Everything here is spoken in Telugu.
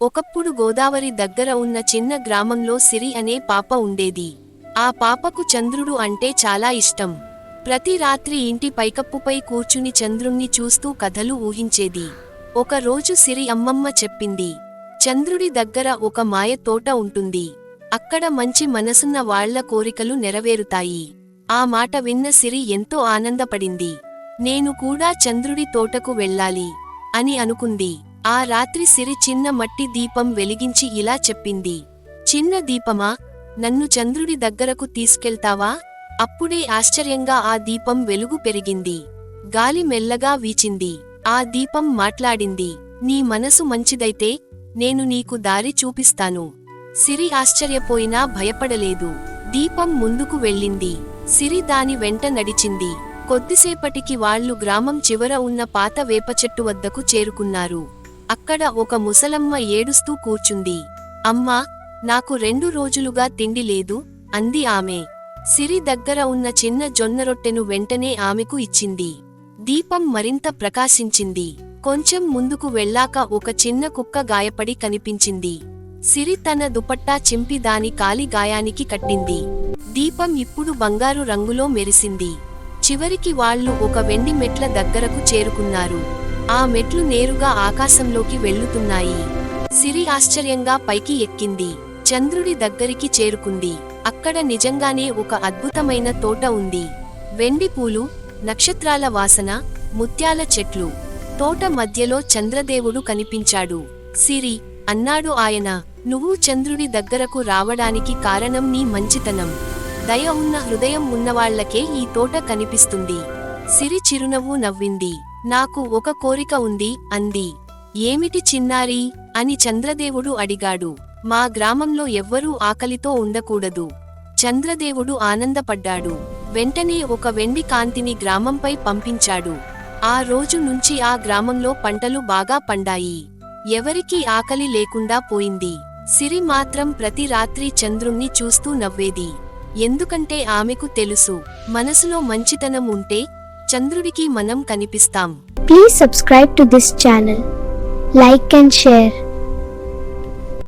ఒకప్పుడు గోదావరి దగ్గర ఉన్న చిన్న గ్రామంలో సిరి అనే పాప ఉండేది. ఆ పాపకు చంద్రుడు అంటే చాలా ఇష్టం. ప్రతి రాత్రి ఇంటి పైకప్పుపై కూర్చుని చంద్రుణ్ణి చూస్తూ కథలు ఊహించేది. ఒక రోజు సిరి అమ్మమ్మ చెప్పింది, చంద్రుడి దగ్గర ఒక మాయ తోట ఉంటుంది. అక్కడ మంచి మనసున్న వాళ్ల కోరికలు నెరవేరుతాయి. ఆ మాట విన్న సిరి ఎంతో ఆనందపడింది. నేను కూడా చంద్రుడి తోటకు వెళ్ళాలి అని అనుకుంది. ఆ రాత్రి సిరి చిన్న మట్టి దీపం వెలిగించి ఇలా చెప్పింది, చిన్న దీపమా, నన్ను చంద్రుడి దగ్గరకు తీసుకెళ్తావా? అప్పుడే ఆశ్చర్యంగా ఆ దీపం వెలుగు పెరిగింది. గాలి మెల్లగా వీచింది. ఆ దీపం మాట్లాడింది, నీ మనసు మంచిదైతే నేను నీకు దారి చూపిస్తాను. సిరి ఆశ్చర్యపోయినా భయపడలేదు. దీపం ముందుకు వెళ్ళింది. సిరి దాని వెంట నడిచింది. కొద్దిసేపటికి వాళ్లు గ్రామం చివర ఉన్న పాత వేపచెట్టు వద్దకు చేరుకున్నారు. అక్కడ ఒక ముసలమ్మ ఏడుస్తూ కూర్చుంది. అమ్మా, నాకు 2 రోజులుగా తిండి లేదు అంది ఆమె. సిరి దగ్గర ఉన్న చిన్న జొన్నరొట్టెను వెంటనే ఆమెకు ఇచ్చింది. దీపం మరింత ప్రకాశించింది. కొంచెం ముందుకు వెళ్ళాక ఒక చిన్న కుక్క గాయపడి కనిపించింది. సిరి తన దుపట్టా చింపి దాని కాలి గాయానికి కట్టింది. దీపం ఇప్పుడు బంగారు రంగులో మెరిసింది. చివరికి వాళ్లు ఒక వెండి మెట్ల దగ్గరకు చేరుకున్నారు. ఆ మెట్లు నేరుగా ఆకాశంలోకి వెళ్ళుతున్నాయి. సిరి ఆశ్చర్యంగా పైకి ఎక్కింది. చంద్రుడి దగ్గరికి చేరుకుంది. అక్కడ నిజంగానే ఒక అద్భుతమైన తోట ఉంది. వెండి పూలు, నక్షత్రాల వాసన, ముత్యాల చెట్లు. తోట మధ్యలో చంద్రదేవుడు కనిపించాడు. సిరి, అన్నాడు ఆయన, నువ్వు చంద్రుడి దగ్గరకు రావడానికి కారణం నీ మంచితనం. దయ ఉన్న హృదయం ఉన్నవాళ్లకే ఈ తోట కనిపిస్తుంది. సిరి చిరునవ్వు నవ్వింది. నాకు ఒక కోరిక ఉంది అంది. ఏమిటి చిన్నారి అని చంద్రదేవుడు అడిగాడు. మా గ్రామంలో ఎవ్వరూ ఆకలితో ఉండకూడదు. చంద్రదేవుడు ఆనందపడ్డాడు. వెంటనే ఒక వెండి కాంతిని గ్రామంపై పంపించాడు. ఆ రోజు నుంచి ఆ గ్రామంలో పంటలు బాగా పండాయి. ఎవరికీ ఆకలి లేకుండా పోయింది. సిరి మాత్రం ప్రతి రాత్రి చంద్రుణ్ణి చూస్తూ నవ్వేది. ఎందుకంటే ఆమెకు తెలుసు, మనసులో మంచితనం ఉంటే చంద్రుడికి మనం కనిపిస్తాం. Please subscribe to this channel, like and share.